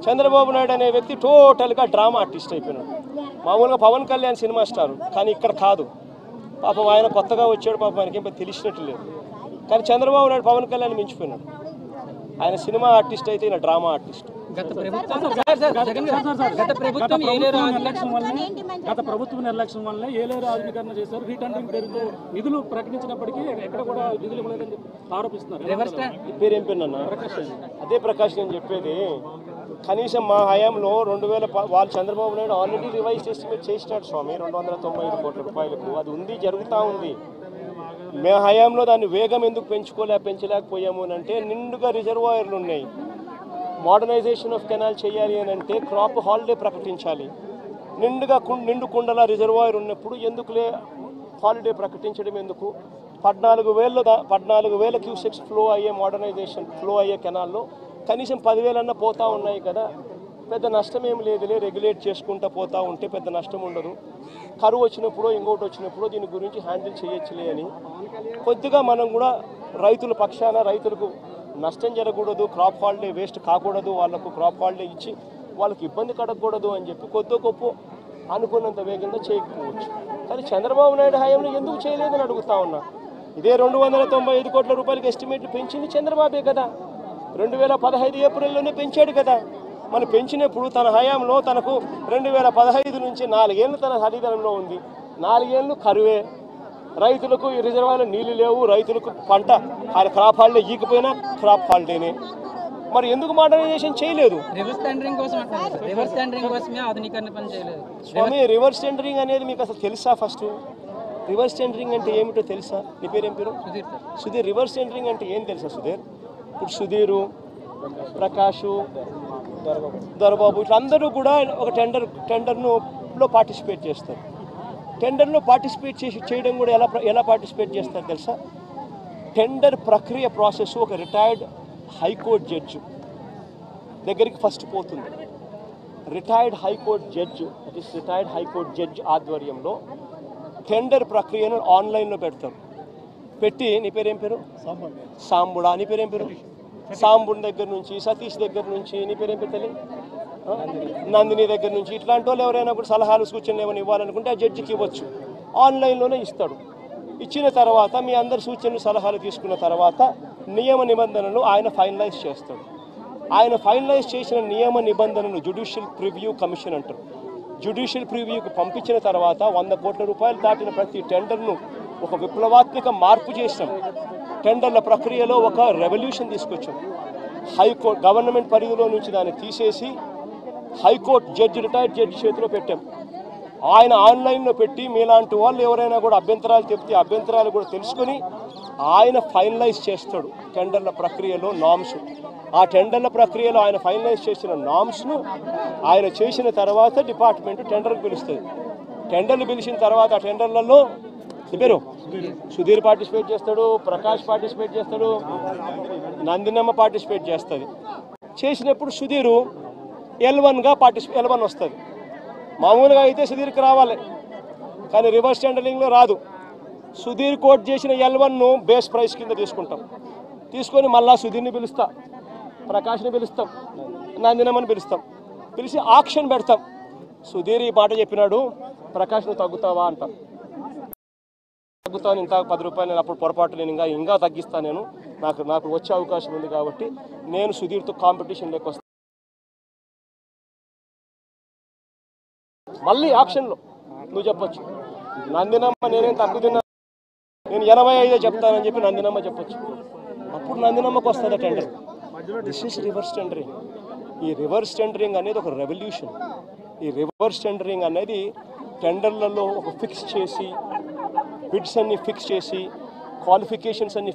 చంద్రబాబు నాయుడు అనే వ్యక్తి టోటల్గా డ్రామా ఆర్టిస్ట్ అయిపోయినాడు. మామూలుగా పవన్ కళ్యాణ్ సినిమా స్టార్, కానీ ఇక్కడ కాదు. పాపం ఆయన కొత్తగా వచ్చాడు, పాపం ఆయనకి ఏం తెలిసినట్టు లేదు. కానీ చంద్రబాబు నాయుడు పవన్ కళ్యాణ్ మించిపోయినాడు. ఆయన సినిమా ఆర్టిస్ట్ అయితే ఈయన డ్రామా ఆర్టిస్ట్. గత ప్రభుత్వ నిర్లక్ష్యం వల్ల ఏలేరు ఆధునీకరణ చేశారు. రీటెండరింగ్ పేరుతో నిధులు ప్రకటించినప్పటికీ ఎక్కడ కూడా నిధులు ఇవ్వలేదని ఆరోపిస్తున్నారు. పేరు ఏం పేరున్నా? అదే ప్రకాష్ నేను చెప్పేది. కనీసం మా హయాంలో 2000 వాళ్ళు Chandrababu Naidu already revise estimate చేసినాడు స్వామి 295 కోట్ల రూపాయలకు. అది ఉంది, జరుగుతూ ఉంది. మే హయాంలో దాన్ని వేగం ఎందుకు పెంచలేకపోయాము అని అంటే నిండుగా రిజర్వాయర్లు ఉన్నాయి. మోడర్నైజేషన్ ఆఫ్ కెనాల్ చేయాలి అని అంటే క్రాప్ హాలిడే ప్రకటించాలి. నిండు కుండల రిజర్వాయర్ ఉన్నప్పుడు ఎందుకులే హాలిడే ప్రకటించడం ఎందుకు? 14,000 క్యూసెక్స్ ఫ్లో అయ్యే కెనాల్లో కనీసం 10,000 అన్న పోతూ ఉన్నాయి కదా. పెద్ద నష్టం ఏం లేదులే, రెగ్యులేట్ చేసుకుంటూ పోతూ ఉంటే పెద్ద నష్టం ఉండదు. కరువు వచ్చినప్పుడు ఇంకోటి వచ్చినప్పుడు దీని గురించి హ్యాండిల్ చేయొచ్చులే అని కొద్దిగా మనం కూడా రైతుల పక్షాన రైతులకు నష్టం జరగకూడదు, క్రాప్ హాలిడే వేస్ట్ కాకూడదు, వాళ్ళకు క్రాప్ హాలిడే ఇచ్చి వాళ్ళకి ఇబ్బంది కడగకూడదు అని చెప్పి కొద్ది గొప్ప అనుకున్నంత వేగంగా చేయకపోవచ్చు. కానీ చంద్రబాబు నాయుడు హయాంలో ఎందుకు చేయలేదని అడుగుతా ఉన్నా. ఇదే 295 కోట్ల రూపాయలకి ఎస్టిమేట్లు పెంచింది చంద్రబాబే కదా. 2015 ఏప్రిల్లోనే పెంచాడు కదా. మనం పెంచినప్పుడు తన హయాంలో తనకు 2015 నుంచి 4 ఏళ్ళు తన అధికారంలో ఉంది. 4 ఏళ్ళు కరువే, రైతులకు ఈ రిజర్వాయర్లో నీళ్లు లేవు, రైతులకు పంట క్రాప్ హాలిడే ఈకపోయినా క్రాప్ హాలిడేనే. మరి ఎందుకు మోడర్నైజేషన్ చేయలేదు? స్వామి, రివర్స్ టెండరింగ్ అనేది మీకు అసలు తెలుసా? ఫస్ట్ రివర్స్ టెండరింగ్ అంటే ఏమిటో తెలుసా? నీ పేరు ఏం పేరు? సుధీర్. రివర్స్ టెండరింగ్ అంటే ఏం తెలుసా సుధీర్? ఇప్పుడు సుధీరు, ప్రకాషు, దొరబాబు ఇట్లా అందరూ కూడా ఒక టెండర్లో పార్టిసిపేట్ చేస్తారు. టెండర్లో పార్టిసిపేట్ చేయడం కూడా ఎలా పార్టిసిపేట్ చేస్తారు తెలుసా? టెండర్ ప్రక్రియ ప్రాసెస్ ఒక రిటైర్డ్ హైకోర్టు జడ్జి దగ్గరికి ఫస్ట్ పోతుంది. రిటైర్డ్ హైకోర్టు జడ్జి ఆధ్వర్యంలో టెండర్ ప్రక్రియను ఆన్లైన్లో పెడతారు. పెట్టి, నీ పేరు ఏం పేరు? సాంబుడా. నీ పేరు ఏం పేరు? సాంబుడి దగ్గర నుంచి, సతీష్ దగ్గర నుంచి, నీ పేరు ఏం పేరు తల్లి? నందిని దగ్గర నుంచి, ఇట్లాంటి వాళ్ళు ఎవరైనా కూడా సలహాలు సూచనలు ఏమైనా ఇవ్వాలనుకుంటే ఆ జడ్జికి ఇవ్వచ్చు. ఆన్లైన్లోనే ఇస్తాడు. ఇచ్చిన తర్వాత మీ అందరి సూచనలు సలహాలు తీసుకున్న తర్వాత నియమ నిబంధనలు ఆయన ఫైనలైజ్ చేస్తాడు. ఆయన ఫైనలైజ్ చేసిన నియమ నిబంధనలు జ్యుడిషియల్ ప్రివ్యూ కమిషన్ అంటారు. జ్యుడిషియల్ ప్రివ్యూకి పంపించిన తర్వాత 100 కోట్ల రూపాయలు దాటిన ప్రతి టెండర్ను ఒక విప్లవాత్మక మార్పు చేసాం. టెండర్ల ప్రక్రియలో ఒక రెవల్యూషన్ తీసుకొచ్చాం. హైకోర్టు గవర్నమెంట్ పరిధిలో నుంచి దాన్ని తీసేసి హైకోర్టు జడ్జి, రిటైర్డ్ జడ్జి చేతిలో పెట్టాం. ఆయన ఆన్లైన్లో పెట్టి మీలాంటి వాళ్ళు ఎవరైనా కూడా అభ్యంతరాలు చెప్తే అభ్యంతరాలు కూడా తెలుసుకొని ఆయన ఫైనలైజ్ చేస్తాడు టెండర్ల ప్రక్రియలో నామ్స్. ఆ టెండర్ల ప్రక్రియలో ఆయన ఫైనలైజ్ చేసిన నామ్స్ను ఆయన చేసిన తర్వాత డిపార్ట్మెంట్ టెండర్కి పిలుస్తుంది. టెండర్లు పిలిచిన తర్వాత ఆ టెండర్లలో పేరు సుధీర్ పార్టిసిపేట్ చేస్తాడు, ప్రకాష్ పార్టిసిపేట్ చేస్తాడు, నందినమ్మ పార్టిసిపేట్ చేస్తుంది. చేసినప్పుడు సుధీరు L1 వస్తుంది. మామూలుగా అయితే సుధీర్కి రావాలి, కానీ రివర్స్ టెండరింగ్లో రాదు. సుధీర్ కోట్ చేసిన L1ను బేస్ ప్రైస్ కింద తీసుకొని మళ్ళా సుధీర్ని పిలుస్తాం, ప్రకాష్ని పిలుస్తాం, నందినమ్మని పిలిచి ఆక్షన్ పెడతాం. సుధీర్ ఈ మాట చెప్పినాడు, ప్రకాష్ నువ్వు తగ్గుతావా అంటాం. తగ్గుతాను, ఇంత 10 రూపాయలు నేను అప్పుడు పొరపాటు నేను ఇంకా తగ్గిస్తాను, నేను నాకు వచ్చే అవకాశం ఉంది కాబట్టి నేను సుధీర్తో కాంపిటీషన్ వస్తాను. మళ్ళీ ఆక్షన్లో నువ్వు చెప్పొచ్చు, నందినమ్మ నేనేం తక్కువ తిన్నా, నేను 85 చెప్తానని చెప్పి నందినమ్మ చెప్పొచ్చు. అప్పుడు నందినమ్మకు వస్తుంది tender. This is reverse tendering. ఈ రివర్స్ టెండరింగ్ అనేది ఒక రెవల్యూషన్. ఈ రివర్స్ టెండరింగ్ అనేది టెండర్లలో ఒక ఫిక్స్ చేసి, బిడ్స్ అన్ని ఫిక్స్ చేసి, క్వాలిఫికేషన్స్ అన్ని